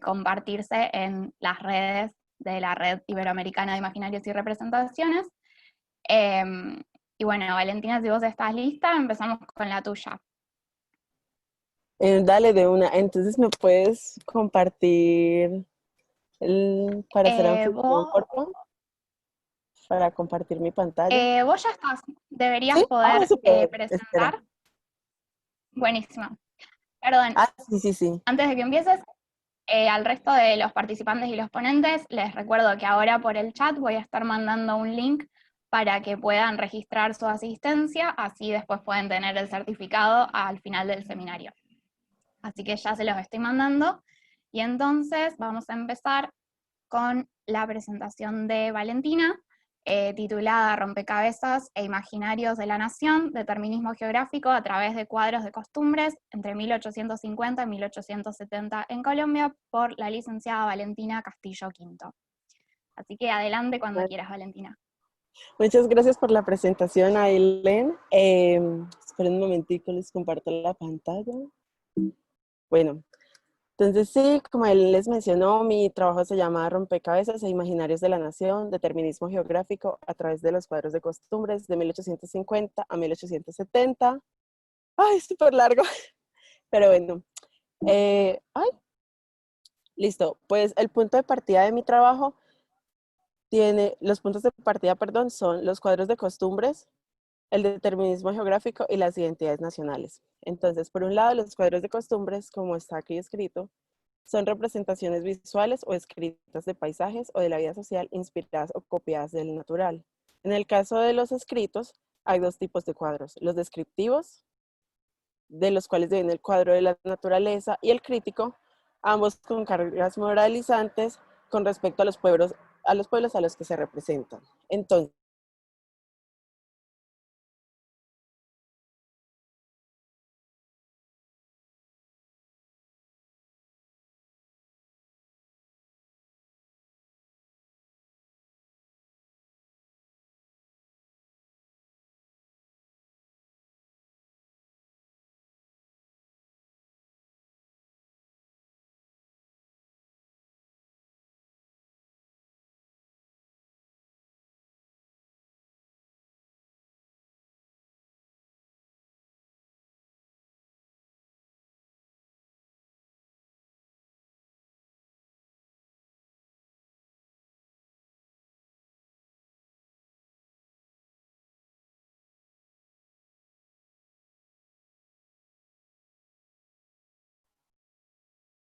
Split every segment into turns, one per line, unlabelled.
compartirse en las redes de la Red Iberoamericana de Imaginarios y Representaciones. Y bueno, Valentina, si vos estás lista, empezamos con la tuya.
Dale de una. Entonces, ¿me puedes compartir para ser anfitrión,
Vos,
por favor? Para compartir mi pantalla.
vos ya estás, deberías
¿Sí? Ah,
poder
súper. Espera.
presentar. Buenísimo. Perdón,
Ah, sí, sí, sí.
antes de que empieces, al resto de los participantes y los ponentes, les recuerdo que ahora por el chat voy a estar mandando un link para que puedan registrar su asistencia, así después pueden tener el certificado al final del seminario. Así que ya se los estoy mandando. Y entonces vamos a empezar con la presentación de Valentina, titulada Rompecabezas e Imaginarios de la Nación, Determinismo Geográfico a través de cuadros de costumbres entre 1850 y 1870 en Colombia, por la licenciada Valentina Castillo Quinto. Así que adelante cuando quieras, Valentina.
Muchas gracias por la presentación, Aileen. Esperen un momentico, les comparto la pantalla. Bueno, entonces sí, como él les mencionó, mi trabajo se llama Rompecabezas e Imaginarios de la Nación, Determinismo Geográfico a través de los cuadros de costumbres de 1850 a 1870. Ay, súper largo, pero bueno. Ay, listo. Pues el punto de partida de mi trabajo los puntos de partida, perdón, son los cuadros de costumbres, el determinismo geográfico y las identidades nacionales. Entonces, por un lado, los cuadros de costumbres, como está aquí escrito, son representaciones visuales o escritas de paisajes o de la vida social inspiradas o copiadas del natural. En el caso de los escritos, hay dos tipos de cuadros: los descriptivos, de los cuales viene el cuadro de la naturaleza, y el crítico, ambos con cargas moralizantes con respecto a los pueblos a los que se representan. Entonces,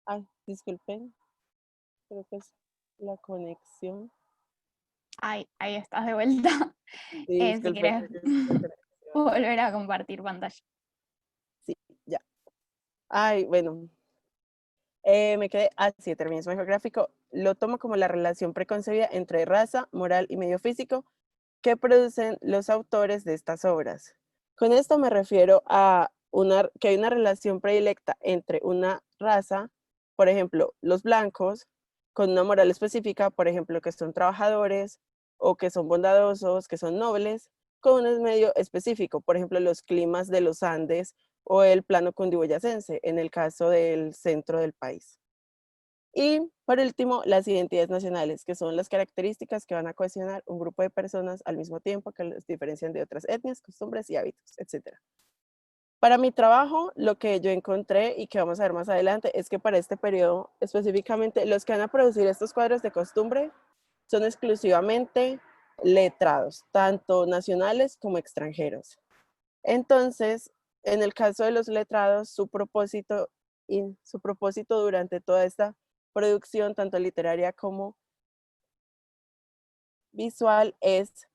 ay, disculpen, creo que es la conexión.
Ahí estás de vuelta.
Sí,
Si
disculpen,
querés
creo que es la conexión.
volver a compartir pantalla.
Sí, ya. Ay, bueno, me quedé así, determinismo geográfico. Lo tomo como la relación preconcebida entre raza, moral y medio físico que producen los autores de estas obras. Con esto me refiero a que hay una relación predilecta entre una raza, por ejemplo, los blancos, con una moral específica, por ejemplo, que son trabajadores o que son bondadosos, que son nobles, con un medio específico, por ejemplo, los climas de los Andes o el plano cundiboyacense, en el caso del centro del país. Y por último, las identidades nacionales, que son las características que van a cohesionar un grupo de personas al mismo tiempo que los diferencian de otras etnias, costumbres y hábitos, etc. Para mi trabajo, lo que yo encontré y que vamos a ver más adelante es que para este periodo específicamente los que van a producir estos cuadros de costumbre son exclusivamente letrados, tanto nacionales como extranjeros. Entonces, en el caso de los letrados, su propósito durante toda esta producción, tanto literaria como visual, es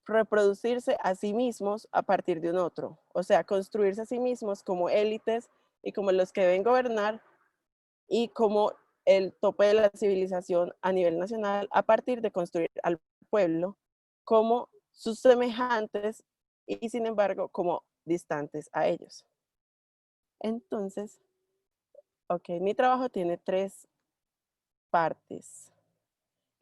reproducirse a sí mismos a partir de un otro, o sea, construirse a sí mismos como élites y como los que deben gobernar y como el tope de la civilización a nivel nacional a partir de construir al pueblo como sus semejantes y sin embargo como distantes a ellos. Entonces, ok, mi trabajo tiene tres partes.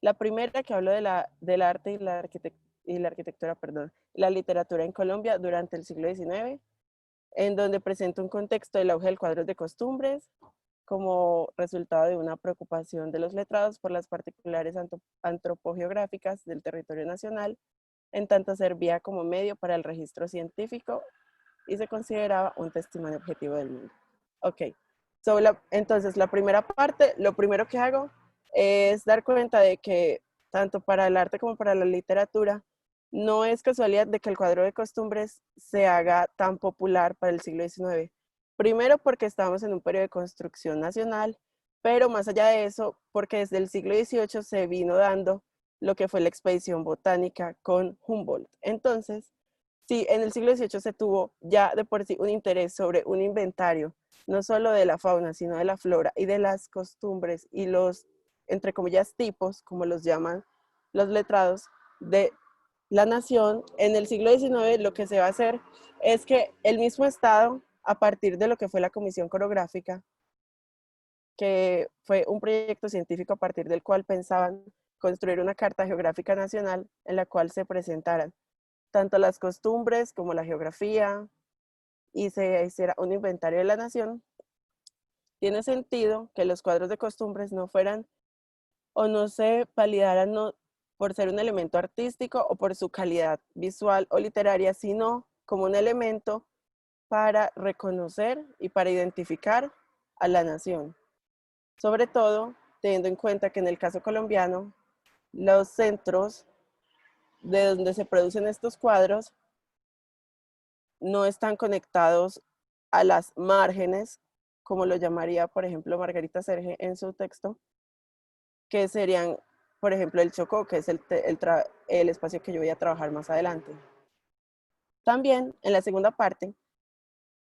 La primera que hablo del arte y la arquitectura, perdón, la literatura en Colombia durante el siglo XIX, en donde presento un contexto del auge del cuadro de costumbres, como resultado de una preocupación de los letrados por las particulares antropogeográficas del territorio nacional, en tanto servía como medio para el registro científico y se consideraba un testimonio objetivo del mundo. Ok, entonces la primera parte, lo primero que hago es dar cuenta de que tanto para el arte como para la literatura, no es casualidad de que el cuadro de costumbres se haga tan popular para el siglo XIX. Primero porque estábamos en un periodo de construcción nacional, pero más allá de eso, porque desde el siglo XVIII se vino dando lo que fue la expedición botánica con Humboldt. Entonces, sí, en el siglo XVIII se tuvo ya de por sí un interés sobre un inventario, no solo de la fauna, sino de la flora y de las costumbres y los, entre comillas, tipos, como los llaman los letrados, de la nación. En el siglo XIX lo que se va a hacer es que el mismo Estado, a partir de lo que fue la Comisión Coreográfica, que fue un proyecto científico a partir del cual pensaban construir una carta geográfica nacional en la cual se presentaran tanto las costumbres como la geografía y se hiciera un inventario de la nación. Tiene sentido que los cuadros de costumbres no fueran o no se validaran no por ser un elemento artístico o por su calidad visual o literaria, sino como un elemento para reconocer y para identificar a la nación. Sobre todo, teniendo en cuenta que en el caso colombiano, los centros de donde se producen estos cuadros no están conectados a las márgenes, como lo llamaría, por ejemplo, Margarita Serge en su texto, que serían, por ejemplo, el Chocó, que es el espacio que yo voy a trabajar más adelante. También, en la segunda parte,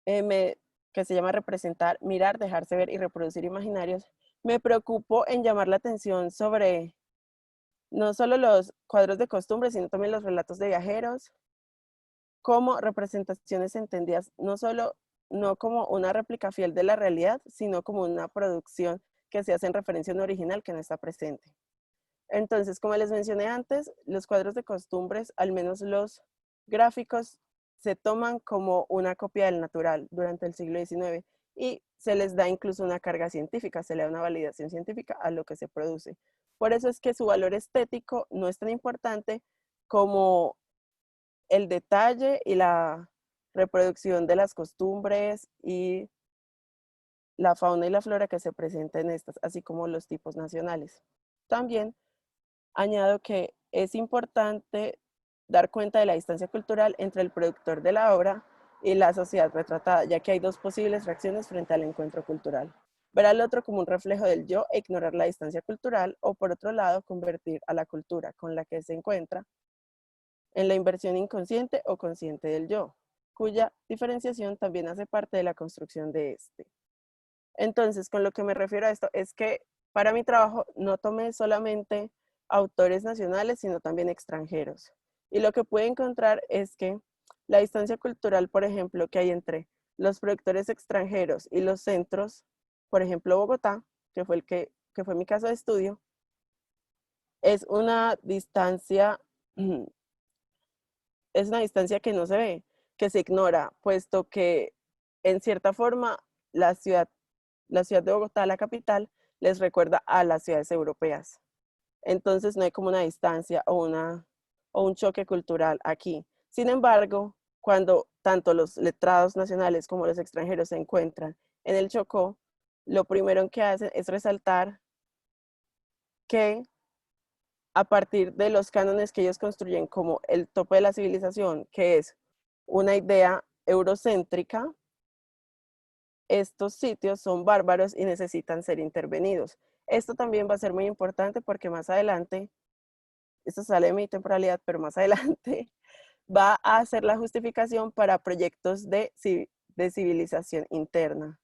que se llama representar, mirar, dejarse ver y reproducir imaginarios, me preocupo en llamar la atención sobre no solo los cuadros de costumbre, sino también los relatos de viajeros, como representaciones entendidas no como una réplica fiel de la realidad, sino como una producción que se hace en referencia a un original que no está presente. Entonces, como les mencioné antes, los cuadros de costumbres, al menos los gráficos, se toman como una copia del natural durante el siglo XIX y se les da incluso una carga científica, se le da una validación científica a lo que se produce. Por eso es que su valor estético no es tan importante como el detalle y la reproducción de las costumbres y la fauna y la flora que se presenta en estas, así como los tipos nacionales. También añado que es importante dar cuenta de la distancia cultural entre el productor de la obra y la sociedad retratada, ya que hay dos posibles reacciones frente al encuentro cultural. Ver al otro como un reflejo del yo e ignorar la distancia cultural, o por otro lado, convertir a la cultura con la que se encuentra en la inversión inconsciente o consciente del yo, cuya diferenciación también hace parte de la construcción de este. Entonces, con lo que me refiero a esto es que para mi trabajo no tomé solamente autores nacionales, sino también extranjeros. Y lo que pude encontrar es que la distancia cultural, por ejemplo, que hay entre los productores extranjeros y los centros, por ejemplo, Bogotá, que fue mi caso de estudio, es una distancia es una distancia que no se ve, que se ignora, puesto que en cierta forma la ciudad, la ciudad de Bogotá, la capital, les recuerda a las ciudades europeas. Entonces no hay como una distancia o un choque cultural aquí. Sin embargo, cuando tanto los letrados nacionales como los extranjeros se encuentran en el Chocó, lo primero que hacen es resaltar que a partir de los cánones que ellos construyen como el tope de la civilización, que es una idea eurocéntrica, estos sitios son bárbaros y necesitan ser intervenidos. Esto también va a ser muy importante porque más adelante, esto sale de mi temporalidad, pero más adelante va a hacer la justificación para proyectos de civilización interna.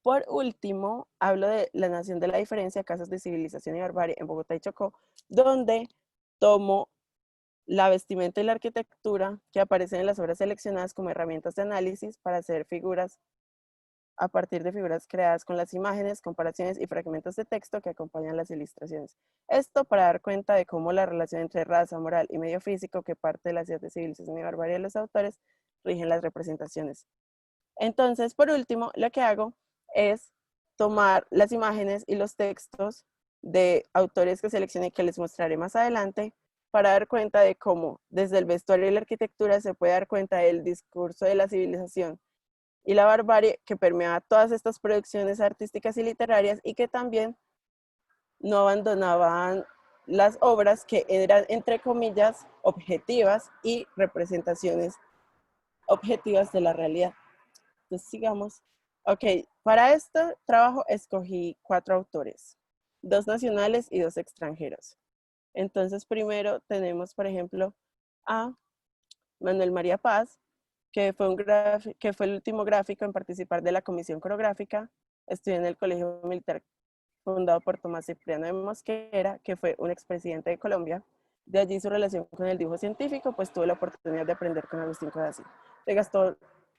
Por último, hablo de La Nación de la Diferencia, Casos de Civilización y Barbarie en Bogotá y Chocó, donde tomo la vestimenta y la arquitectura que aparecen en las obras seleccionadas como herramientas de análisis para hacer figuras a partir de figuras creadas con las imágenes, comparaciones y fragmentos de texto que acompañan las ilustraciones. Esto para dar cuenta de cómo la relación entre raza, moral y medio físico, que parte de las ideas de civilización y barbarie de los autores, rigen las representaciones. Entonces, por último, lo que hago es tomar las imágenes y los textos de autores que seleccioné, que les mostraré más adelante, para dar cuenta de cómo desde el vestuario y la arquitectura se puede dar cuenta del discurso de la civilización y la barbarie que permeaba todas estas producciones artísticas y literarias, y que también no abandonaban las obras que eran, entre comillas, objetivas y representaciones objetivas de la realidad. Entonces, sigamos. Ok, para este trabajo escogí 4 autores, 2 nacionales y 2 extranjeros. Entonces, primero tenemos, por ejemplo, a Manuel María Paz, que fue el último gráfico en participar de la comisión coreográfica. Estudió en el Colegio Militar fundado por Tomás Cipriano de Mosquera, que fue un expresidente de Colombia. De allí su relación con el dibujo científico, pues tuvo la oportunidad de aprender con Agustín Codazzi.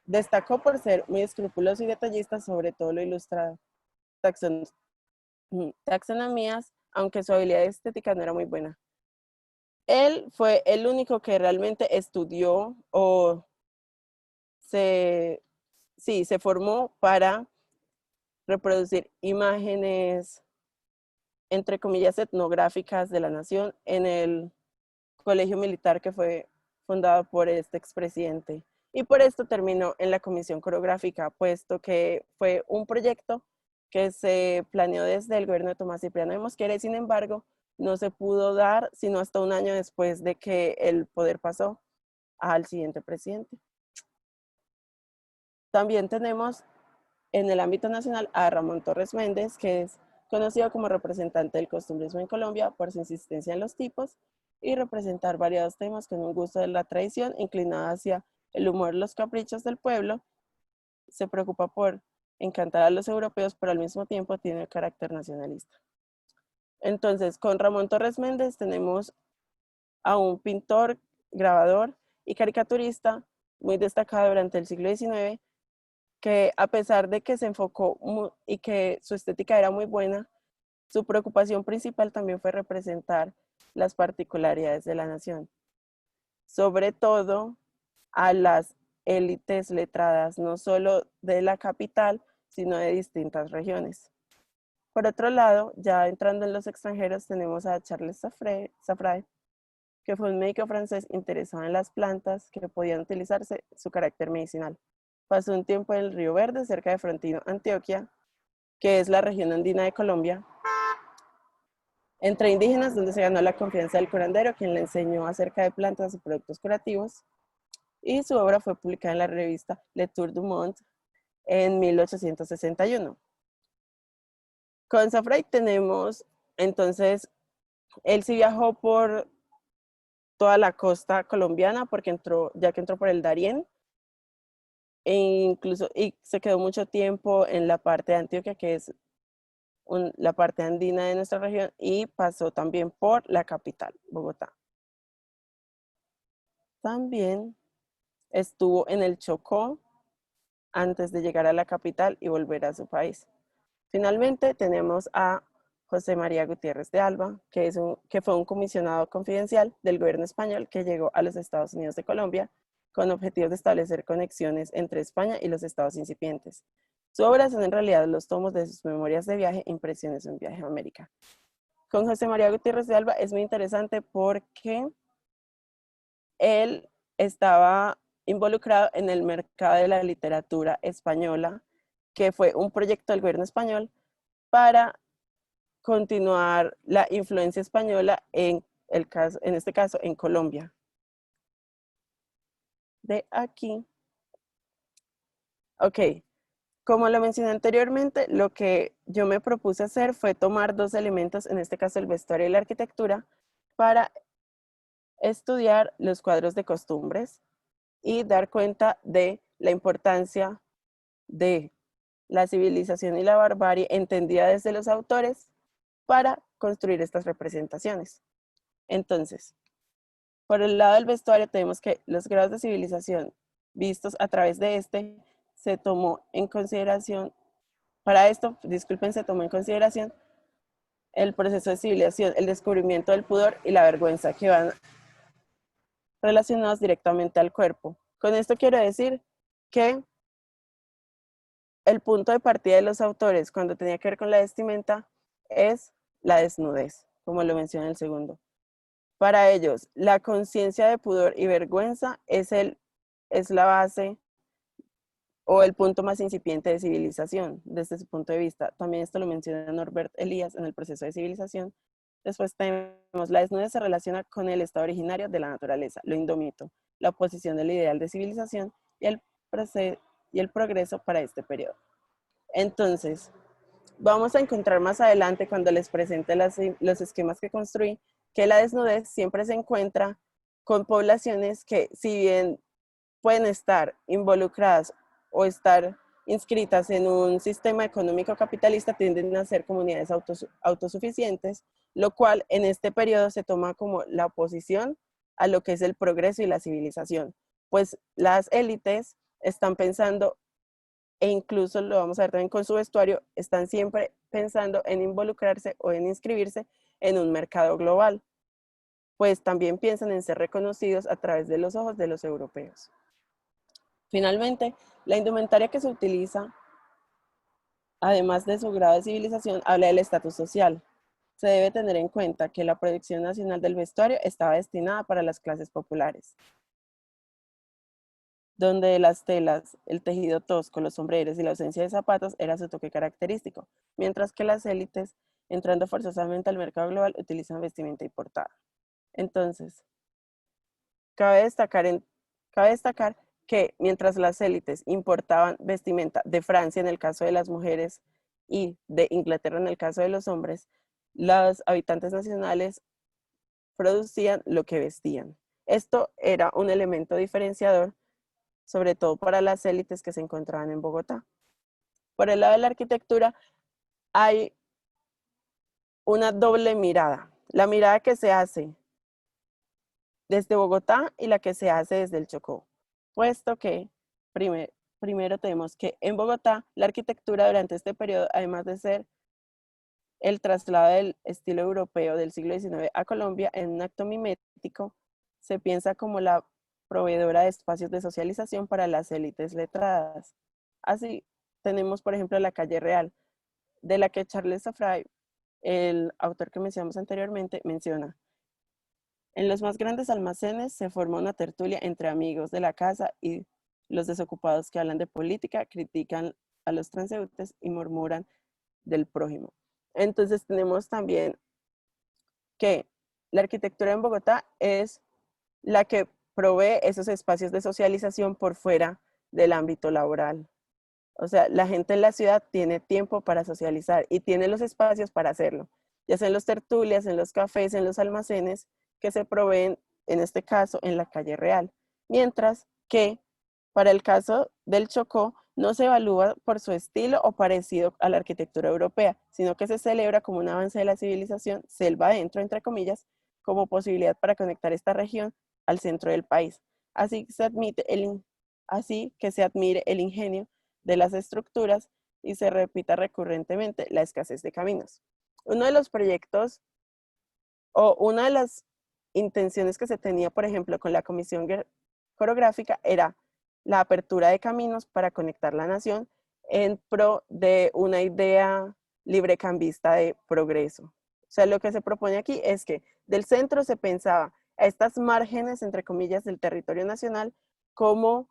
Destacó por ser muy escrupuloso y detallista, sobre todo lo ilustrado. Taxonomías, aunque su habilidad estética no era muy buena. Él fue el único que realmente estudió o se formó para reproducir imágenes, entre comillas, etnográficas de la nación en el colegio militar que fue fundado por este expresidente. Y por esto terminó en la comisión coreográfica, puesto que fue un proyecto que se planeó desde el gobierno de Tomás Cipriano de Mosquera, y sin embargo no se pudo dar sino hasta un año después de que el poder pasó al siguiente presidente. También tenemos en el ámbito nacional a Ramón Torres Méndez, que es conocido como representante del costumbrismo en Colombia por su insistencia en los tipos y representar variados temas con un gusto de la tradición inclinado hacia el humor y los caprichos del pueblo. Se preocupa por encantar a los europeos, pero al mismo tiempo tiene carácter nacionalista. Entonces, con Ramón Torres Méndez tenemos a un pintor, grabador y caricaturista muy destacado durante el siglo XIX, que a pesar de que se enfocó y que su estética era muy buena, su preocupación principal también fue representar las particularidades de la nación, sobre todo a las élites letradas, no solo de la capital, sino de distintas regiones. Por otro lado, ya entrando en los extranjeros, tenemos a Charles Safrae, que fue un médico francés interesado en las plantas que podían utilizarse su carácter medicinal. Pasó un tiempo en el Río Verde, cerca de Frontino, Antioquia, que es la región andina de Colombia, entre indígenas, donde se ganó la confianza del curandero, quien le enseñó acerca de plantas y productos curativos, y su obra fue publicada en la revista Le Tour du Monde en 1861. Con Safrae tenemos, entonces, él sí viajó por toda la costa colombiana, ya que entró por el Darién, y se quedó mucho tiempo en la parte de Antioquia, que es la parte andina de nuestra región, y pasó también por la capital, Bogotá. También estuvo en el Chocó antes de llegar a la capital y volver a su país. Finalmente tenemos a José María Gutiérrez de Alba, que fue un comisionado confidencial del gobierno español que llegó a los Estados Unidos de Colombia con objetivos de establecer conexiones entre España y los estados incipientes. Su obra son en realidad los tomos de sus memorias de viaje, impresiones de un viaje a América. Con José María Gutiérrez de Alba es muy interesante porque él estaba involucrado en el mercado de la literatura española, que fue un proyecto del gobierno español para continuar la influencia española en este caso en Colombia. De aquí, ok, como lo mencioné anteriormente, lo que yo me propuse hacer fue tomar 2 elementos, en este caso el vestuario y la arquitectura, para estudiar los cuadros de costumbres y dar cuenta de la importancia de la civilización y la barbarie entendida desde los autores para construir estas representaciones. Entonces, por el lado del vestuario tenemos que los grados de civilización vistos a través de se tomó en consideración, para esto, disculpen, se tomó en consideración el proceso de civilización, el descubrimiento del pudor y la vergüenza, que van relacionados directamente al cuerpo. Con esto quiero decir que el punto de partida de los autores cuando tenía que ver con la vestimenta es la desnudez, como lo menciona el segundo. Para ellos, la conciencia de pudor y vergüenza es la base o el punto más incipiente de civilización, desde su punto de vista. También esto lo menciona Norbert Elias en el proceso de civilización. Después tenemos, la desnudez se relaciona con el estado originario de la naturaleza, lo indómito, la oposición del ideal de civilización y el progreso para este periodo. Entonces, vamos a encontrar más adelante, cuando les presente los esquemas que construí, que la desnudez siempre se encuentra con poblaciones que, si bien pueden estar involucradas o estar inscritas en un sistema económico capitalista, tienden a ser comunidades autosuficientes, lo cual en este periodo se toma como la oposición a lo que es el progreso y la civilización, pues las élites están pensando, e incluso lo vamos a ver también con su vestuario, están siempre pensando en involucrarse o en inscribirse en un mercado global, pues también piensan en ser reconocidos a través de los ojos de los europeos. Finalmente, la indumentaria que se utiliza, además de su grado de civilización, habla del estatus social. Se debe tener en cuenta que la producción nacional del vestuario estaba destinada para las clases populares, donde las telas, el tejido tosco, los sombreros y la ausencia de zapatos era su toque característico, mientras que las élites, entrando forzosamente al mercado global, utilizan vestimenta importada. Entonces, cabe destacar que mientras las élites importaban vestimenta de Francia en el caso de las mujeres y de Inglaterra en el caso de los hombres, los habitantes nacionales producían lo que vestían. Esto era un elemento diferenciador, sobre todo para las élites que se encontraban en Bogotá. Por el lado de la arquitectura hay una doble mirada. La mirada que se hace desde Bogotá y la que se hace desde el Chocó, puesto que primero tenemos que en Bogotá la arquitectura durante este periodo, además de ser el traslado del estilo europeo del siglo XIX a Colombia en un acto mimético, se piensa como la proveedora de espacios de socialización para las élites letradas. Así tenemos, por ejemplo, la calle Real, de la que Charles Safray, el autor que mencionamos anteriormente, menciona: en los más grandes almacenes se forma una tertulia entre amigos de la casa y los desocupados que hablan de política, critican a los transeúntes y murmuran del prójimo. Entonces tenemos también que la arquitectura en Bogotá es la que provee esos espacios de socialización por fuera del ámbito laboral. O sea, la gente en la ciudad tiene tiempo para socializar y tiene los espacios para hacerlo, ya sea en los tertulias, en los cafés, en los almacenes que se proveen, en este caso, en la calle Real. Mientras que para el caso del Chocó no se evalúa por su estilo o parecido a la arquitectura europea, sino que se celebra como un avance de la civilización, selva adentro, entre comillas, como posibilidad para conectar esta región al centro del país. Así que se admire el ingenio de las estructuras y se repita recurrentemente la escasez de caminos. Uno de los proyectos o una de las intenciones que se tenía, por ejemplo, con la Comisión Coreográfica era la apertura de caminos para conectar la nación en pro de una idea librecambista de progreso. O sea, lo que se propone aquí es que del centro se pensaba a estas márgenes, entre comillas, del territorio nacional como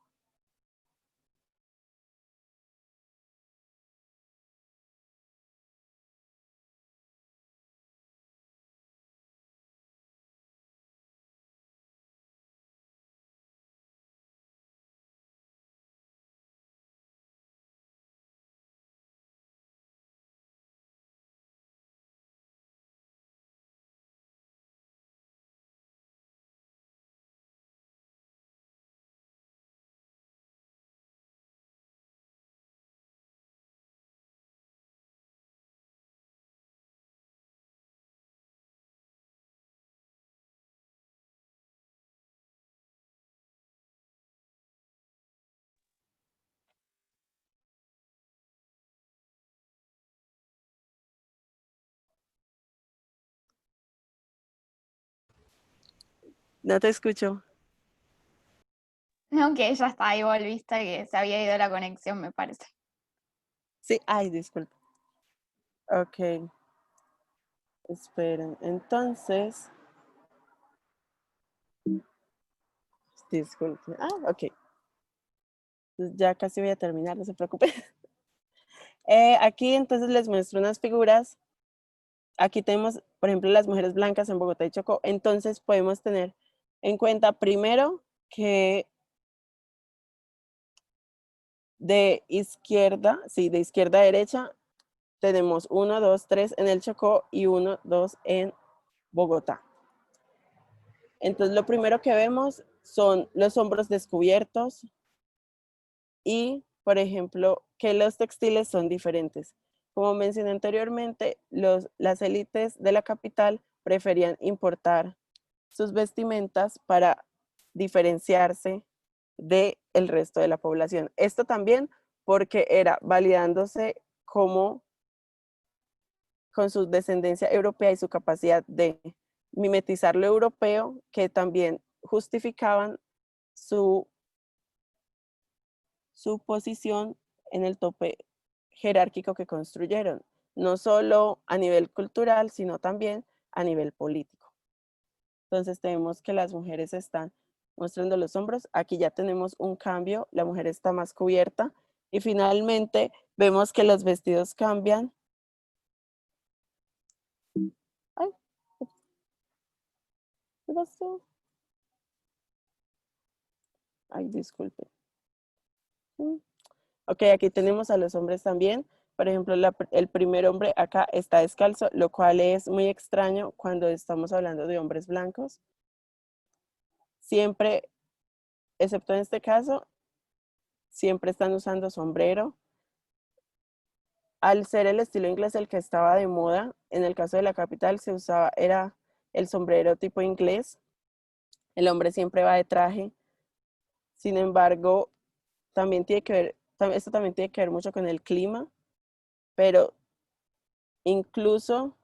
no te escucho.
No, que ya está, ahí volviste, que se había ido la conexión, me parece.
Sí, ay, disculpe. Ok, esperen. Entonces, disculpe. Ah, ok. Entonces, ya casi voy a terminar, no se preocupe. Aquí entonces les muestro unas figuras. Aquí tenemos, por ejemplo, las mujeres blancas en Bogotá y Chocó. Entonces podemos tener en cuenta primero que de izquierda, sí, de izquierda a derecha, tenemos 1, 2, 3 en el Chocó y 1, 2 en Bogotá. Entonces lo primero que vemos son los hombros descubiertos y, por ejemplo, que los textiles son diferentes. Como mencioné anteriormente, las élites de la capital preferían importar sus vestimentas para diferenciarse del resto de la población. Esto también porque era validándose como con su descendencia europea y su capacidad de mimetizar lo europeo, que también justificaban su, su posición en el tope jerárquico que construyeron, no solo a nivel cultural, sino también a nivel político. Entonces tenemos que las mujeres están mostrando los hombros. Aquí ya tenemos un cambio, la mujer está más cubierta y finalmente vemos que los vestidos cambian. Ay, ¿qué pasó? Ay, disculpe. Ok, aquí tenemos a los hombres también. Por ejemplo, el primer hombre acá está descalzo, lo cual es muy extraño cuando estamos hablando de hombres blancos. Siempre, excepto en este caso, siempre están usando sombrero. Al ser el estilo inglés el que estaba de moda, en el caso de la capital se usaba, era el sombrero tipo inglés. El hombre siempre va de traje. Sin embargo, también tiene que ver, esto también tiene que ver mucho con el clima, pero incluso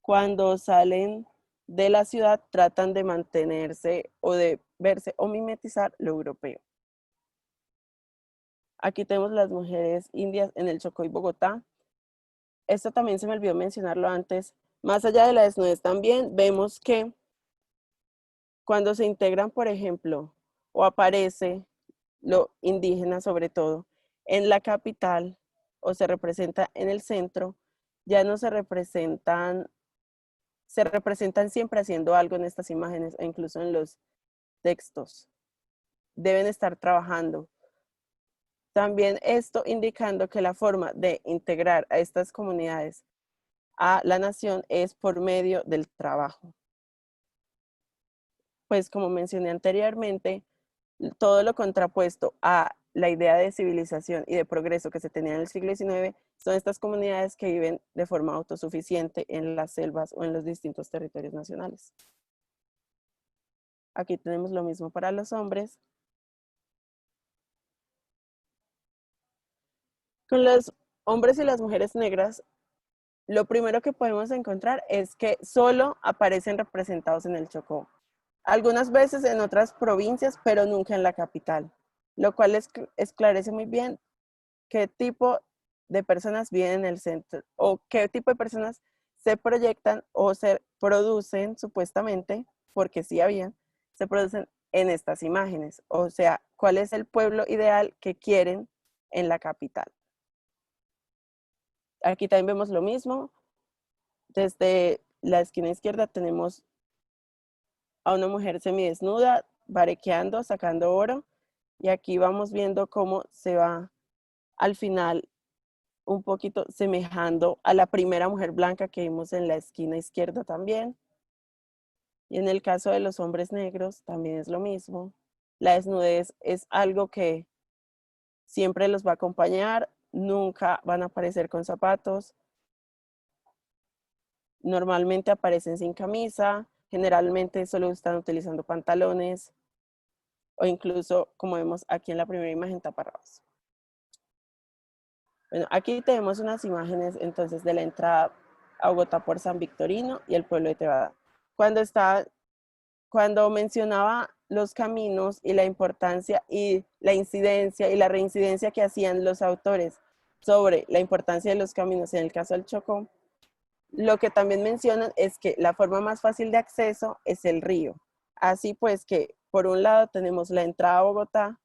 cuando salen de la ciudad tratan de mantenerse o de verse o mimetizar lo europeo. Aquí tenemos las mujeres indias en el Chocó y Bogotá. Esto también se me olvidó mencionarlo antes. Más allá de la desnudez también vemos que cuando se integran, por ejemplo, o aparece lo indígena sobre todo en la capital o se representa en el centro, ya no se representan siempre haciendo algo en estas imágenes e incluso en los textos. Deben estar trabajando. También esto indicando que la forma de integrar a estas comunidades a la nación es por medio del trabajo. Pues como mencioné anteriormente, todo lo contrapuesto a la idea de civilización y de progreso que se tenía en el siglo XIX son estas comunidades que viven de forma autosuficiente en las selvas o en los distintos territorios nacionales. Aquí tenemos lo mismo para los hombres. Con los hombres y las mujeres negras, lo primero que podemos encontrar es que solo aparecen representados en el Chocó. Algunas veces en otras provincias, pero nunca en la capital, lo cual esclarece muy bien qué tipo de personas viven en el centro o qué tipo de personas se proyectan o se producen supuestamente, porque sí habían, se producen en estas imágenes. O sea, cuál es el pueblo ideal que quieren en la capital. Aquí también vemos lo mismo. Desde la esquina izquierda tenemos a una mujer semidesnuda, barequeando, sacando oro. Y aquí vamos viendo cómo se va al final un poquito semejando a la primera mujer blanca que vimos en la esquina izquierda también. Y en el caso de los hombres negros también es lo mismo. La desnudez es algo que siempre los va a acompañar, nunca van a aparecer con zapatos. Normalmente aparecen sin camisa, generalmente solo están utilizando pantalones o incluso, como vemos aquí en la primera imagen, taparrabos. Bueno, aquí tenemos unas imágenes entonces de la entrada a Bogotá por San Victorino y el pueblo de Tebada. Cuando mencionaba los caminos y la importancia y la incidencia y la reincidencia que hacían los autores sobre la importancia de los caminos en el caso del Chocó, lo que también mencionan es que la forma más fácil de acceso es el río. Así pues que por un lado tenemos la entrada a Bogotá,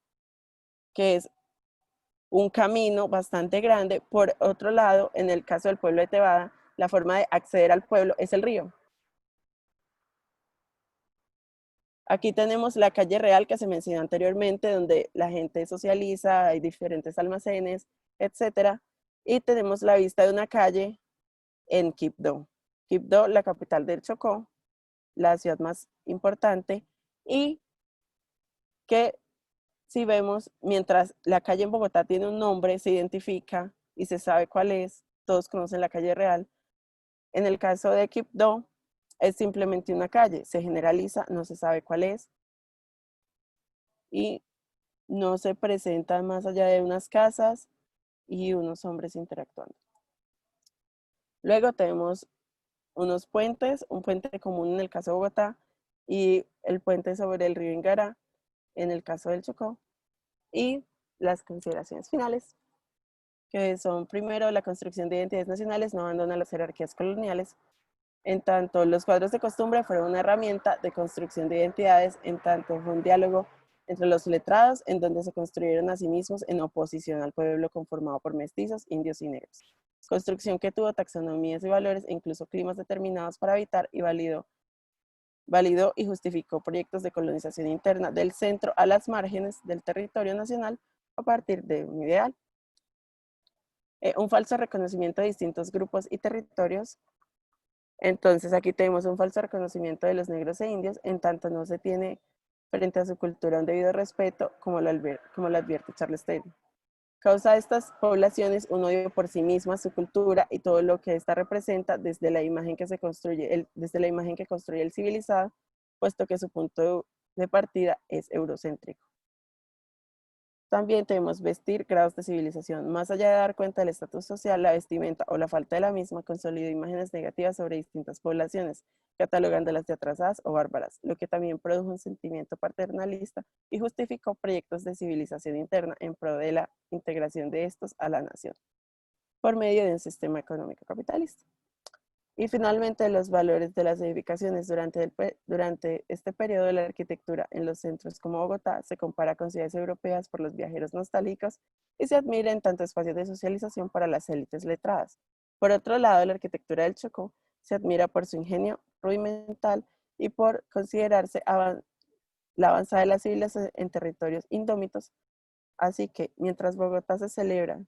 que es un camino bastante grande. Por otro lado, en el caso del pueblo de Tevada, la forma de acceder al pueblo es el río. Aquí tenemos la calle real que se mencionó anteriormente, donde la gente socializa, hay diferentes almacenes, etcétera. Y tenemos la vista de una calle en Quibdó. Quibdó, la capital del Chocó, la ciudad más importante, y que si vemos, mientras la calle en Bogotá tiene un nombre, se identifica y se sabe cuál es, todos conocen la calle real. En el caso de Quibdó, es simplemente una calle, se generaliza, no se sabe cuál es y no se presenta más allá de unas casas y unos hombres interactuando. Luego tenemos unos puentes, un puente común en el caso de Bogotá y el puente sobre el río Ingará en el caso del Chocó, y las consideraciones finales, que son primero la construcción de identidades nacionales no abandona las jerarquías coloniales. En tanto, los cuadros de costumbre fueron una herramienta de construcción de identidades, en tanto fue un diálogo entre los letrados, en donde se construyeron a sí mismos en oposición al pueblo conformado por mestizos, indios y negros. Construcción que tuvo taxonomías y valores e incluso climas determinados para habitar y validó y justificó proyectos de colonización interna del centro a las márgenes del territorio nacional a partir de un ideal. Un falso reconocimiento de distintos grupos y territorios. Entonces aquí tenemos un falso reconocimiento de los negros e indios, en tanto no se tiene frente a su cultura un debido respeto, como lo advierte Charles Taylor. Causa a estas poblaciones un odio por sí misma, su cultura y todo lo que ésta representa desde la imagen que construye el civilizado, puesto que su punto de partida es eurocéntrico. También tenemos vestir, grados de civilización. Más allá de dar cuenta del estatus social, la vestimenta o la falta de la misma consolidó imágenes negativas sobre distintas poblaciones, catalogándolas de atrasadas o bárbaras, lo que también produjo un sentimiento paternalista y justificó proyectos de civilización interna en pro de la integración de estos a la nación, por medio de un sistema económico capitalista. Y finalmente, los valores de las edificaciones durante este periodo de la arquitectura en los centros como Bogotá se compara con ciudades europeas por los viajeros nostálgicos y se admira en tanto espacios de socialización para las élites letradas. Por otro lado, la arquitectura del Chocó se admira por su ingenio rudimental y por considerarse la avanzada de la civilización en territorios indómitos. Así que, mientras Bogotá se celebra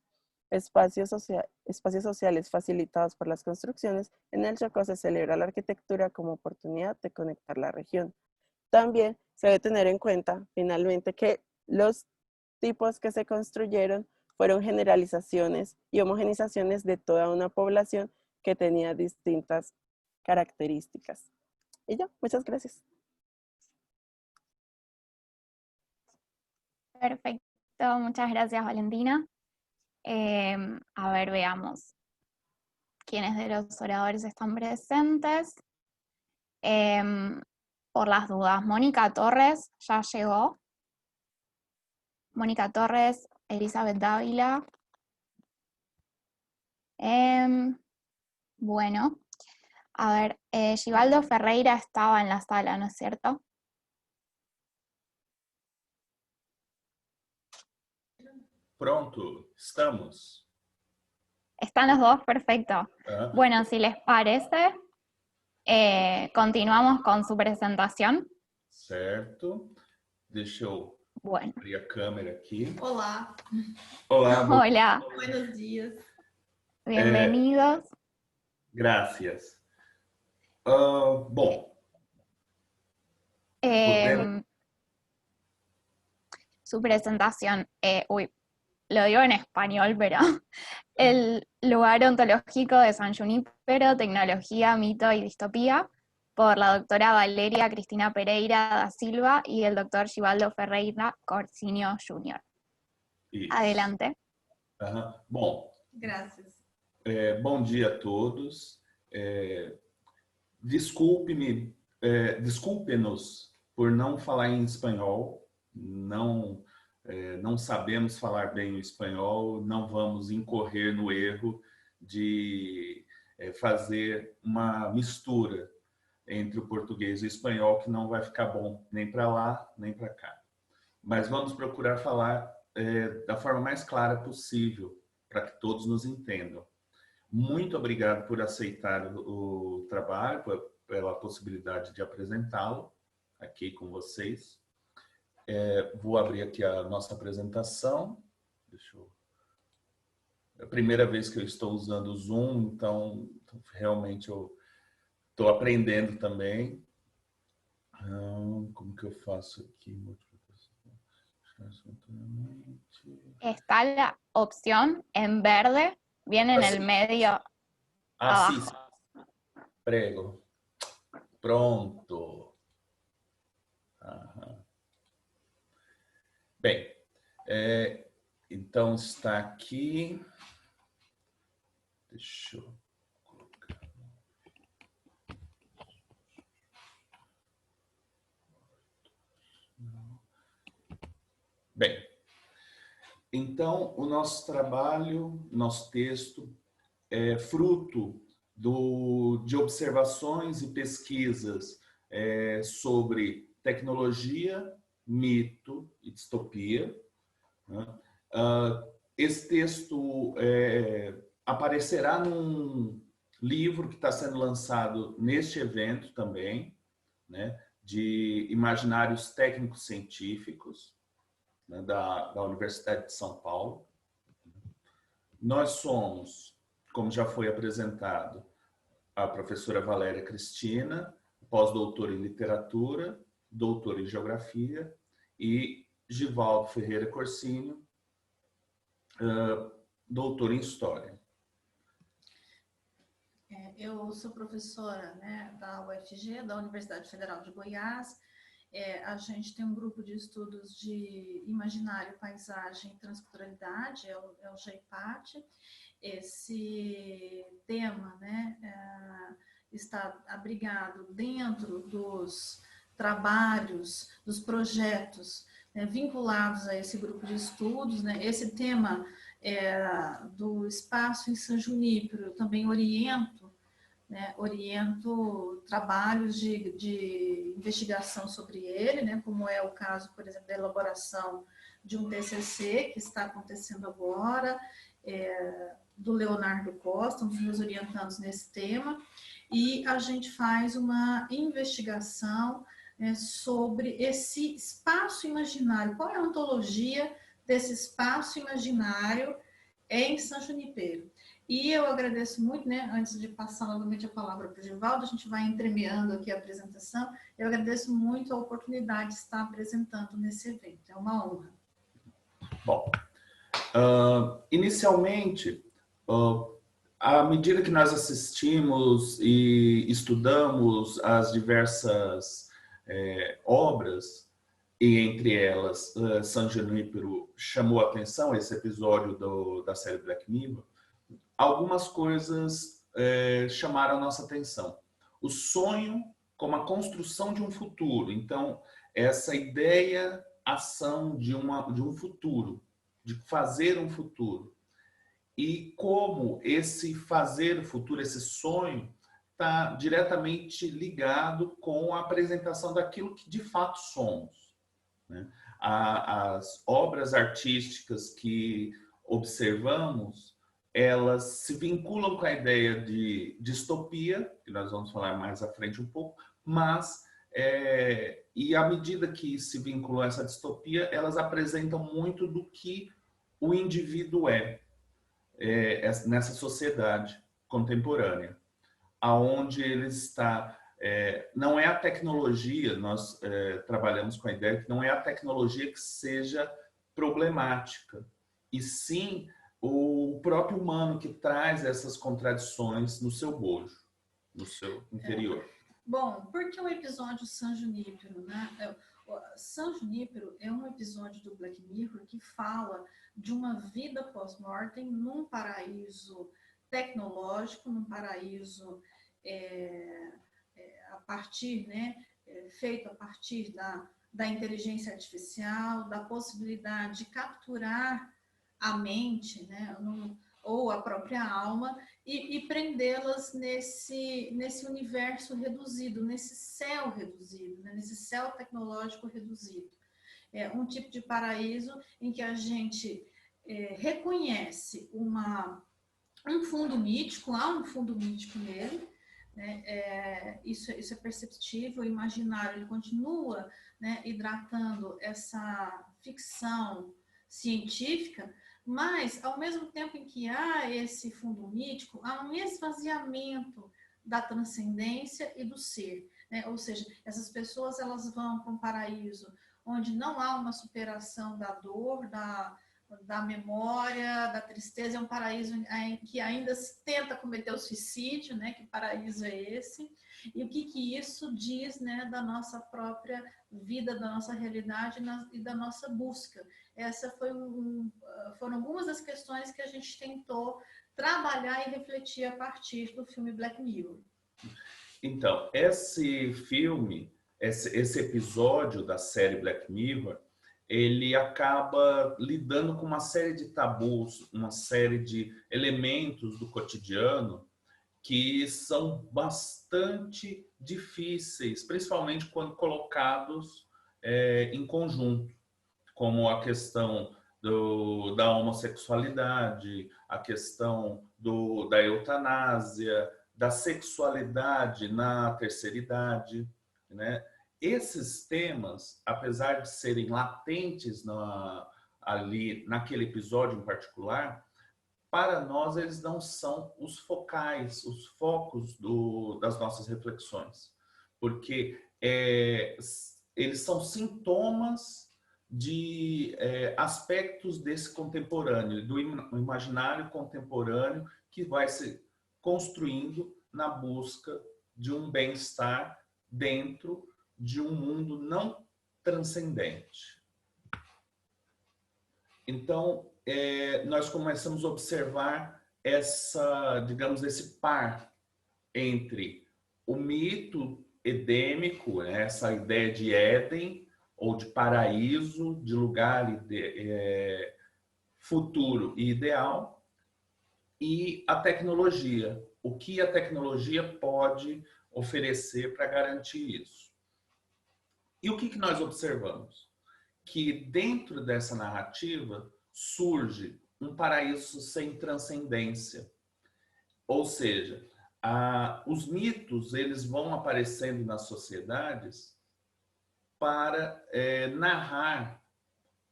espacios sociales facilitados por las construcciones, en el Chocó se celebra la arquitectura como oportunidad de conectar la región. También se debe tener en cuenta, finalmente, que los tipos que se construyeron fueron generalizaciones y homogenizaciones de toda una población que tenía distintas características. Y ya, muchas gracias.
Perfecto, muchas gracias, Valentina. A ver, veamos quiénes de los oradores están presentes. Por las dudas, Mónica Torres ya llegó. Mónica Torres, Elizabeth Dávila. Bueno, a ver, Givaldo Ferreira estaba en la sala, ¿no es cierto?
Pronto, estamos.
¿Están los dos? Perfecto. Bueno, si les parece, continuamos con su presentación.
Certo. Deixa eu
Bueno.
abrir a câmera aqui.
Olá.
Olá.
Hola.
Buenos días.
Bienvenidos.
Gracias. Bom.
Su presentación, lo digo en español, pero el lugar ontológico de San Junípero, tecnología, mito y distopía, por la doctora Valeria Cristina Pereira da Silva y el doctor Givaldo Ferreira Corsinio Jr.
Isso.
Adelante.
Bom.
Graças.
Bom dia a todos. Desculpe-nos por não falar em espanhol, não não sabemos falar bem o espanhol, não vamos incorrer no erro de fazer uma mistura entre o português e o espanhol, que não vai ficar bom nem para lá, nem para cá. Mas vamos procurar falar da forma mais clara possível, para que todos nos entendam. Muito obrigado por aceitar o trabalho, pela possibilidade de apresentá-lo aqui com vocês. Vou abrir aqui a nossa apresentação. É a primeira vez que eu estou usando o Zoom, então realmente eu estou aprendendo também. Como que eu faço aqui?
Está la opción en verde, viene en el medio
sim,
abajo.
Prego. Pronto. Bem, então está aqui. Deixa eu colocar. Bem, então o nosso trabalho, nosso texto é fruto de observações e pesquisas sobre tecnologia, mito e distopia. Né? Esse texto aparecerá num livro que está sendo lançado neste evento também, né, de imaginários técnicos científicos, né, da Universidade de São Paulo. Nós somos, como já foi apresentado, a professora Valéria Cristina, pós-doutora em literatura, doutora em geografia, e Givaldo Ferreira Corsínio, doutor em História.
Eu sou professora, né, da UFG, da Universidade Federal de Goiás. A gente tem um grupo de estudos de imaginário, paisagem e transculturalidade, é o GEIPAT. Esse tema, né, está abrigado dentro dos trabalhos, dos projetos, né, vinculados a esse grupo de estudos, né. Esse tema do espaço em São Junípero, eu também oriento trabalhos de investigação sobre ele, né, como é o caso, por exemplo, da elaboração de um TCC que está acontecendo agora, do Leonardo Costa, um dos meus orientandos nesse tema, e a gente faz uma investigação sobre esse espaço imaginário, qual é a ontologia desse espaço imaginário em São Junípero. E eu agradeço muito, né, antes de passar novamente a palavra para o Givaldo, a gente vai entremeando aqui a apresentação, eu agradeço muito a oportunidade de estar apresentando nesse evento, é uma honra.
Bom, inicialmente, à medida que nós assistimos e estudamos as diversas obras, e entre elas, São Junípero chamou a atenção, esse episódio da série Black Mirror, algumas coisas chamaram a nossa atenção. O sonho como a construção de um futuro. Então, essa ideia, ação de um futuro, de fazer um futuro. E como esse fazer o futuro, esse sonho, está diretamente ligado com a apresentação daquilo que de fato somos. Né? As obras artísticas que observamos, elas se vinculam com a ideia de distopia, que nós vamos falar mais à frente um pouco, mas, e à medida que se vinculam a essa distopia, elas apresentam muito do que o indivíduo nessa sociedade contemporânea, aonde ele está. Não é a tecnologia, nós trabalhamos com a ideia que não é a tecnologia que seja problemática, e sim o próprio humano que traz essas contradições no seu bojo, no seu interior.
Bom, por que o episódio São Junípero, né? São Junípero é um episódio do Black Mirror que fala de uma vida pós-mortem num paraíso tecnológico, num paraíso a partir, né, feito a partir da inteligência artificial, da possibilidade de capturar a mente, né, ou a própria alma, e prendê-las nesse universo reduzido, nesse céu reduzido, né, nesse céu tecnológico reduzido. É um tipo de paraíso em que a gente reconhece um fundo mítico, há um fundo mítico nele, né? Isso é perceptível, o imaginário ele continua, né, hidratando essa ficção científica, mas ao mesmo tempo em que há esse fundo mítico, há um esvaziamento da transcendência e do ser, né? Ou seja, essas pessoas elas vão para um paraíso onde não há uma superação da dor, da memória, da tristeza, é um paraíso em que ainda se tenta cometer o suicídio, né? Que paraíso é esse? E o que isso diz, né, da nossa própria vida, da nossa realidade e da nossa busca? Essa foram algumas das questões que a gente tentou trabalhar e refletir a partir do filme Black Mirror.
Então, esse filme, esse episódio da série Black Mirror, ele acaba lidando com uma série de tabus, uma série de elementos do cotidiano que são bastante difíceis, principalmente quando colocados em conjunto, como a questão da homossexualidade, a questão da eutanásia, da sexualidade na terceira idade, né? Esses temas, apesar de serem latentes ali naquele episódio em particular, para nós eles não são os focais, os focos das nossas reflexões, porque eles são sintomas de aspectos desse contemporâneo, do imaginário contemporâneo que vai se construindo na busca de um bem-estar dentro de um mundo não transcendente. Então, nós começamos a observar digamos, esse par entre o mito edêmico, né, essa ideia de Éden, ou de paraíso, de lugar futuro e ideal, e a tecnologia. O que a tecnologia pode oferecer para garantir isso? E o que nós observamos? Que dentro dessa narrativa surge um paraíso sem transcendência. Ou seja, os mitos eles vão aparecendo nas sociedades para narrar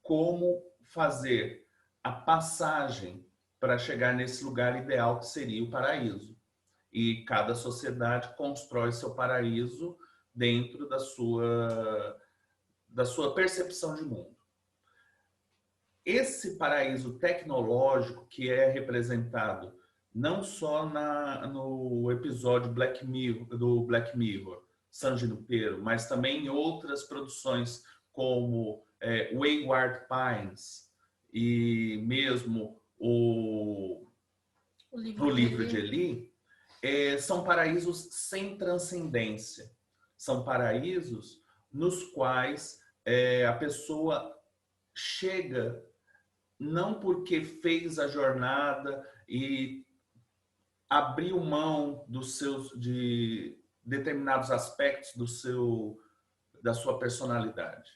como fazer a passagem para chegar nesse lugar ideal que seria o paraíso. E cada sociedade constrói seu paraíso dentro da sua percepção de mundo. Esse paraíso tecnológico que é representado não só no episódio do Black Mirror, San Junipero, mas também em outras produções como Wayward Pines e mesmo o livro de Eli, são paraísos sem transcendência. São paraísos nos quais a pessoa chega não porque fez a jornada e abriu mão de determinados aspectos da sua personalidade,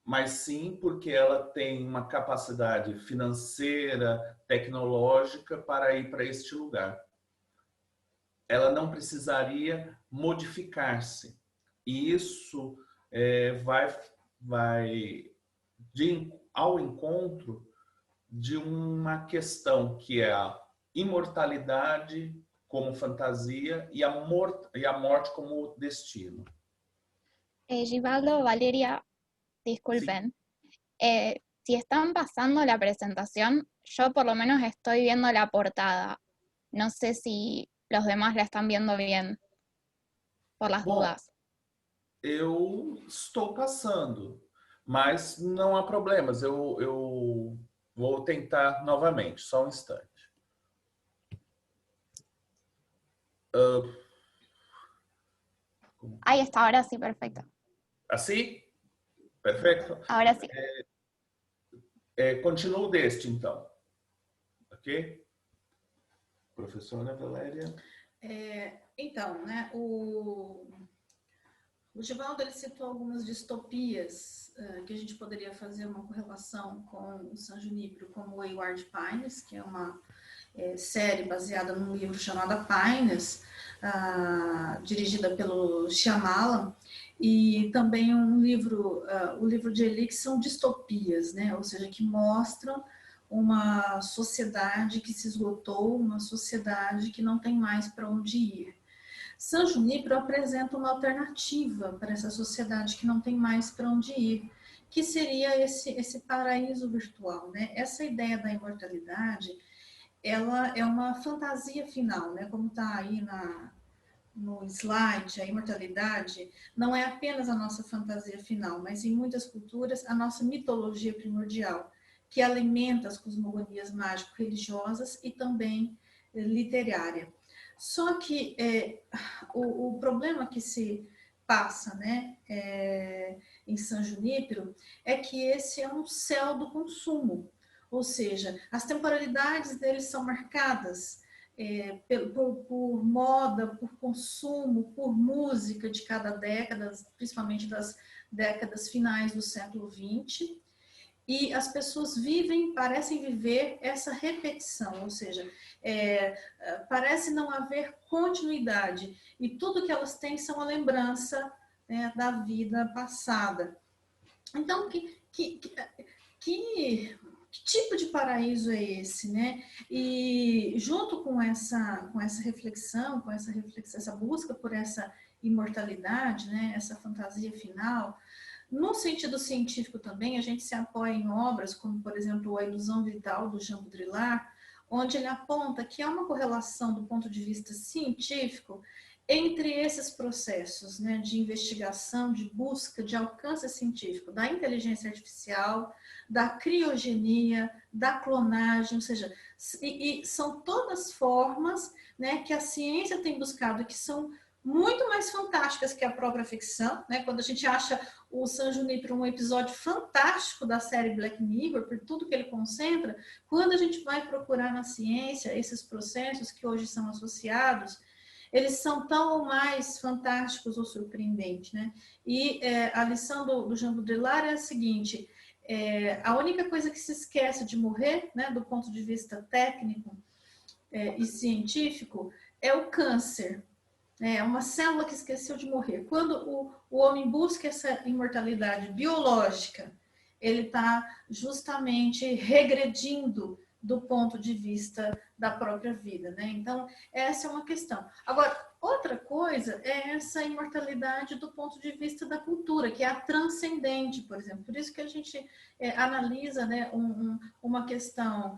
mas sim porque ela tem uma capacidade financeira, tecnológica para ir para este lugar. Ela não precisaria modificar-se. E isso vai ao encontro de uma questão que é a imortalidade como fantasia e a morte como destino.
Givaldo, Valeria, disculpen.
Sí.
Si están pasando la presentación, yo por lo menos estoy viendo la portada. No sé si los demás la están viendo bien, por las dudas.
Eu estou passando, mas não há problemas. Eu vou tentar novamente, só um instante.
Ahí está, ahora sí, perfecto.
Assim? Perfeito?
Ahora sí.
Continuo deste, então. Ok? Professora Valéria.
Então, né, o Givaldo ele citou algumas distopias que a gente poderia fazer uma correlação com o San Junipero, como Wayward Pines, que é uma série baseada num livro chamado Pines, dirigida pelo Shyamalan, e também um livro, o livro de Eli, que são distopias, né? Ou seja, que mostram uma sociedade que se esgotou, uma sociedade que não tem mais para onde ir. San Junipero apresenta uma alternativa para essa sociedade que não tem mais para onde ir, que seria esse paraíso virtual, né? Essa ideia da imortalidade, ela é uma fantasia final, né? Como está aí no slide, a imortalidade não é apenas a nossa fantasia final, mas em muitas culturas a nossa mitologia primordial, que alimenta as cosmogonias mágico-religiosas e também literária. Só que o problema que se passa, né, em San Junipero é que esse é um céu do consumo, ou seja, as temporalidades deles são marcadas por moda, por consumo, por música de cada década, principalmente das décadas finais do século XX, e as pessoas parecem viver essa repetição, ou seja, parece não haver continuidade, e tudo que elas têm são a lembrança, né, da vida passada. Então, que tipo de paraíso é esse, né? E junto com essa reflexão, essa busca por essa imortalidade, né, essa fantasia final, no sentido científico também, a gente se apoia em obras como, por exemplo, A Ilusão Vital, do Jean Baudrillard, onde ele aponta que há uma correlação do ponto de vista científico entre esses processos, né, de investigação, de busca, de alcance científico, da inteligência artificial, da criogenia, da clonagem, ou seja, e são todas formas, né, que a ciência tem buscado, que são muito mais fantásticas que a própria ficção, né? Quando a gente acha o San Junipero um episódio fantástico da série Black Mirror, por tudo que ele concentra, quando a gente vai procurar na ciência esses processos que hoje são associados, eles são tão ou mais fantásticos ou surpreendentes, né? E a lição do Jean Baudrillard é a seguinte: a única coisa que se esquece de morrer, né, do ponto de vista técnico e científico, é o câncer. É uma célula que esqueceu de morrer. Quando o homem busca essa imortalidade biológica, ele está justamente regredindo do ponto de vista da própria vida, né? Então, essa é uma questão. Agora, outra coisa é essa imortalidade do ponto de vista da cultura, que é a transcendente, por exemplo. Por isso que a gente analisa, né, uma questão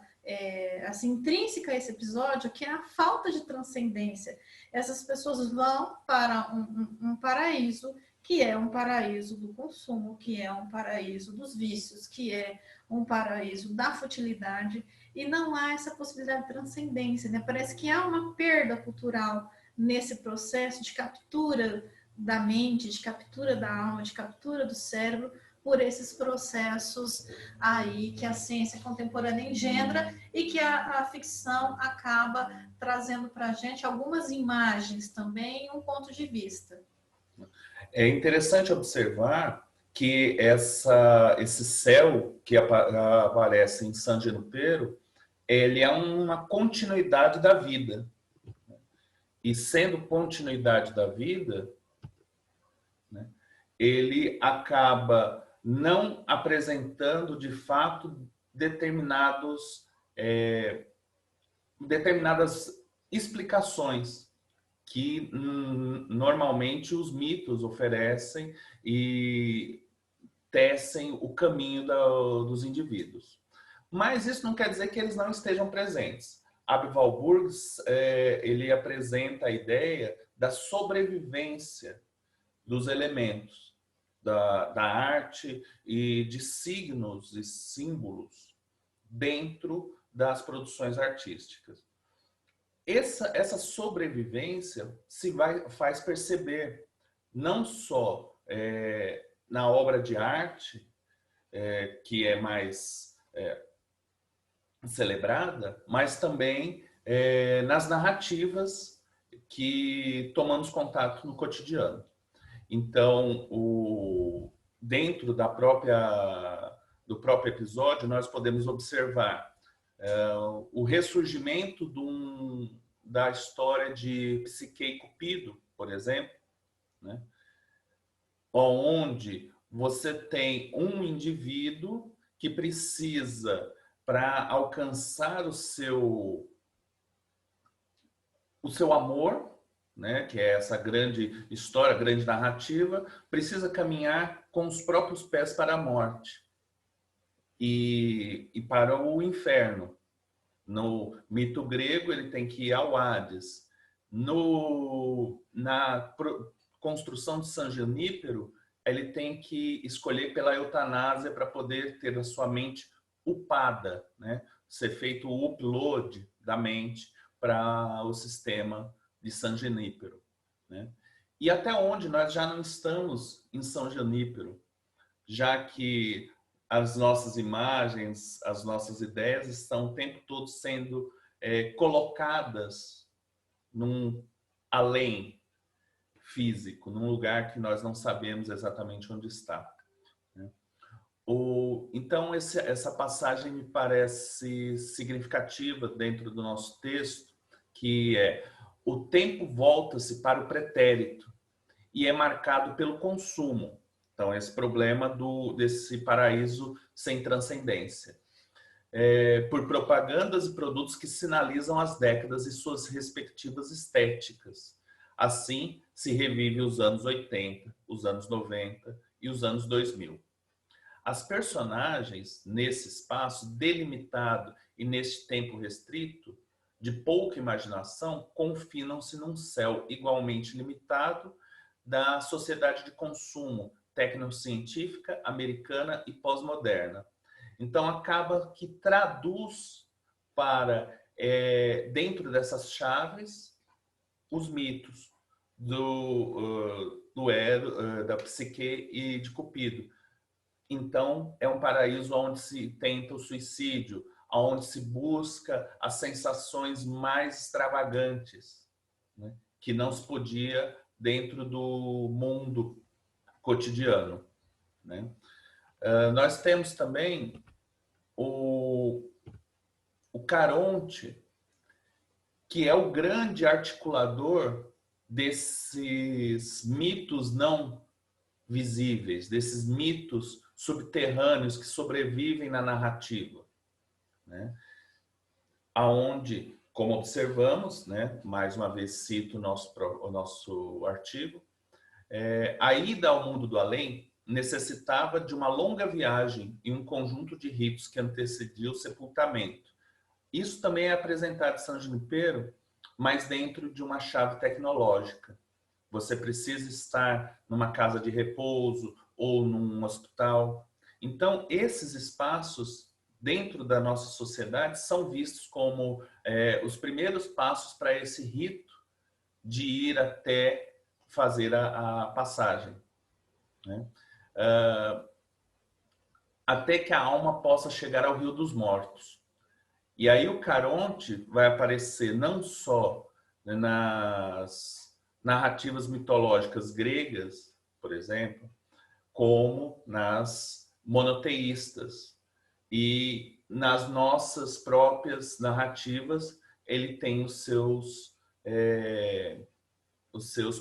assim, intrínseca a esse episódio, que é a falta de transcendência. Essas pessoas vão para um paraíso, que é um paraíso do consumo, que é um paraíso dos vícios, que é um paraíso da futilidade, e não há essa possibilidade de transcendência, né? Parece que há uma perda cultural nesse processo de captura da mente, de captura da alma, de captura do cérebro, por esses processos aí que a ciência contemporânea engendra e que a ficção acaba trazendo para a gente algumas imagens também, um ponto de vista.
É interessante observar que esse céu que aparece em San Junipero, ele é uma continuidade da vida. E sendo continuidade da vida, né, ele acaba não apresentando de fato determinadas explicações que normalmente os mitos oferecem e tecem o caminho dos indivíduos. Mas isso não quer dizer que eles não estejam presentes. Abel Burgs, ele apresenta a ideia da sobrevivência dos elementos, da arte e de signos e símbolos dentro das produções artísticas. Essa sobrevivência faz perceber não só na obra de arte, que é mais celebrada, mas também nas narrativas que tomamos contato no cotidiano. Então, dentro do próprio episódio, nós podemos observar o ressurgimento da história de Psique e Cupido, por exemplo, né? Onde você tem um indivíduo que precisa, para alcançar o seu amor, né, que é essa grande história, grande narrativa, precisa caminhar com os próprios pés para a morte e para o inferno. No mito grego, ele tem que ir ao Hades. Na construção de San Junípero, ele tem que escolher pela eutanásia para poder ter a sua mente upada, né? Ser feito o upload da mente para o sistema de San Junípero, né? E até onde nós já não estamos em São Junípero, já que as nossas imagens, as nossas ideias estão o tempo todo sendo colocadas num além físico, num lugar que nós não sabemos exatamente onde está, né? Então, essa passagem me parece significativa dentro do nosso texto, que o tempo volta-se para o pretérito e é marcado pelo consumo. Então, esse problema desse paraíso sem transcendência. Por propagandas e produtos que sinalizam as décadas e suas respectivas estéticas. Assim, se revive os anos 80, os anos 90 e os anos 2000. As personagens, nesse espaço delimitado e neste tempo restrito, de pouca imaginação, confinam-se num céu igualmente limitado da sociedade de consumo tecnocientífica americana e pós-moderna. Então, acaba que traduz para, dentro dessas chaves, os mitos da Psique e de Cupido. Então, é um paraíso onde se tenta o suicídio, onde se busca as sensações mais extravagantes, né, que não se podia dentro do mundo cotidiano, né? Nós temos também o Caronte, que é o grande articulador desses mitos não visíveis, desses mitos subterrâneos que sobrevivem na narrativa, né? Aonde, como observamos, né, mais uma vez cito o nosso artigo, a ida ao mundo do além necessitava de uma longa viagem e um conjunto de ritos que antecedia o sepultamento. Isso também é apresentado em San Junípero, mas dentro de uma chave tecnológica. Você precisa estar numa casa de repouso ou num hospital. Então, esses espaços dentro da nossa sociedade são vistos como os primeiros passos para esse rito de ir até fazer a passagem, né? Até que a alma possa chegar ao Rio dos Mortos. E aí o Caronte vai aparecer não só nas narrativas mitológicas gregas, por exemplo, como nas monoteístas. E nas nossas próprias narrativas, ele tem os seus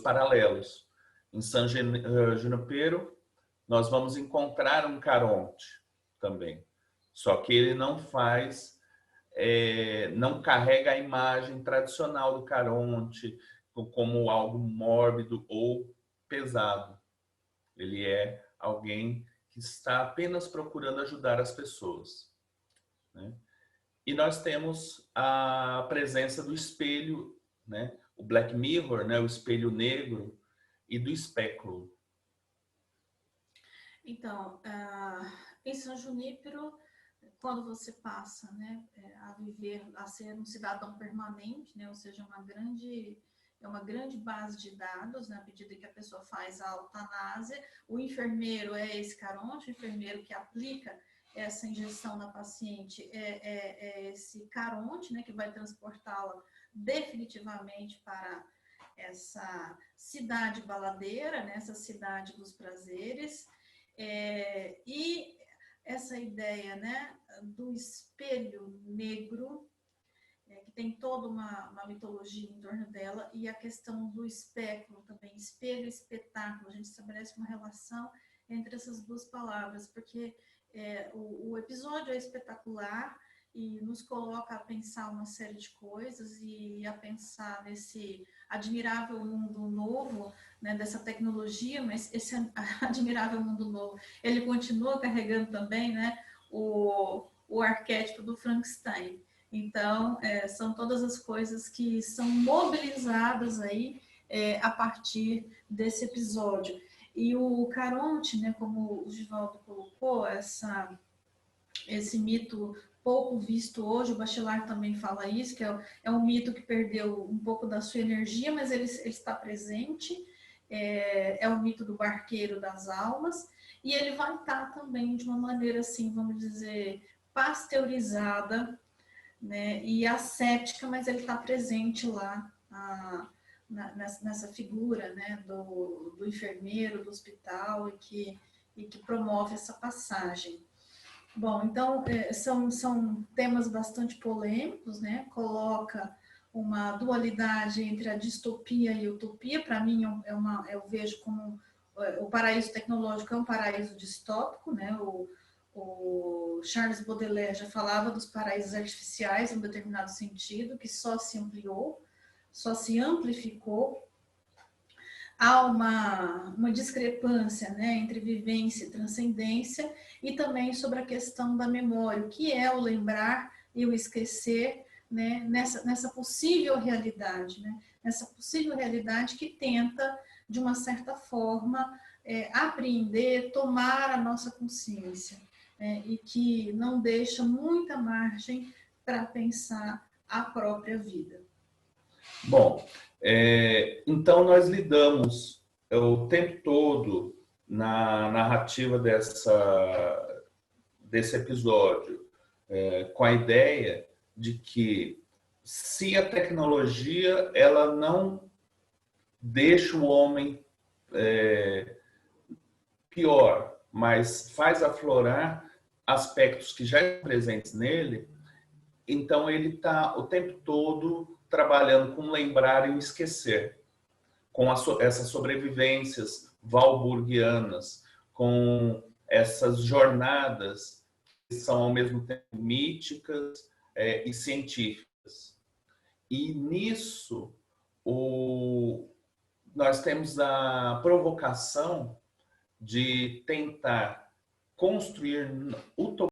paralelos. Em San Junípero, nós vamos encontrar um Caronte também. Só que ele não não carrega a imagem tradicional do Caronte como algo mórbido ou pesado. Ele é alguém que está apenas procurando ajudar as pessoas, né? E nós temos a presença do espelho, né? O Black Mirror, né? O espelho negro, e do espéculo.
Então, em São Junípero, quando você passa, né, a viver, a ser um cidadão permanente, né, ou seja, é uma grande base de dados, na medida que a pessoa faz a eutanásia. O enfermeiro é esse caronte, o enfermeiro que aplica essa injeção na paciente é esse caronte, né, que vai transportá-la definitivamente para essa cidade baladeira, né, essa cidade dos prazeres. E essa ideia, né, do espelho negro, que tem toda uma mitologia em torno dela, e a questão do espéculo também, espelho e espetáculo, a gente estabelece uma relação entre essas duas palavras, porque o episódio é espetacular e nos coloca a pensar uma série de coisas e a pensar nesse admirável mundo novo, né, dessa tecnologia, mas esse admirável mundo novo, ele continua carregando também, né, o arquétipo do Frankenstein. Então, são todas as coisas que são mobilizadas aí a partir desse episódio. E o Caronte, né, como o Givaldo colocou, esse mito pouco visto hoje, o Bachelard também fala isso, que é um mito que perdeu um pouco da sua energia, mas ele está presente, é o mito do barqueiro das almas, e ele vai estar também de uma maneira, assim, vamos dizer, pasteurizada, né, e ascética, mas ele está presente lá nessa figura, né, do enfermeiro do hospital e que promove essa passagem. Bom, então são temas bastante polêmicos, né? Coloca uma dualidade entre a distopia e a utopia. Para mim, eu vejo como o paraíso tecnológico é um paraíso distópico, né? O Charles Baudelaire já falava dos paraísos artificiais em um determinado sentido, que só se ampliou, só se amplificou. Há uma discrepância, né, entre vivência e transcendência, e também sobre a questão da memória, o que é o lembrar e o esquecer, né, nessa possível realidade, né, nessa possível realidade que tenta, de uma certa forma, apreender, tomar a nossa consciência, e que não deixa muita margem para pensar a própria vida.
Bom, então nós lidamos o tempo todo na narrativa desse episódio com a ideia de que se a tecnologia ela não deixa o homem pior, mas faz aflorar aspectos que já estão presentes nele, então ele está o tempo todo trabalhando com lembrar e o esquecer, com essas sobrevivências valburgianas, com essas jornadas que são ao mesmo tempo míticas e científicas. E nisso nós temos a provocação de tentar construir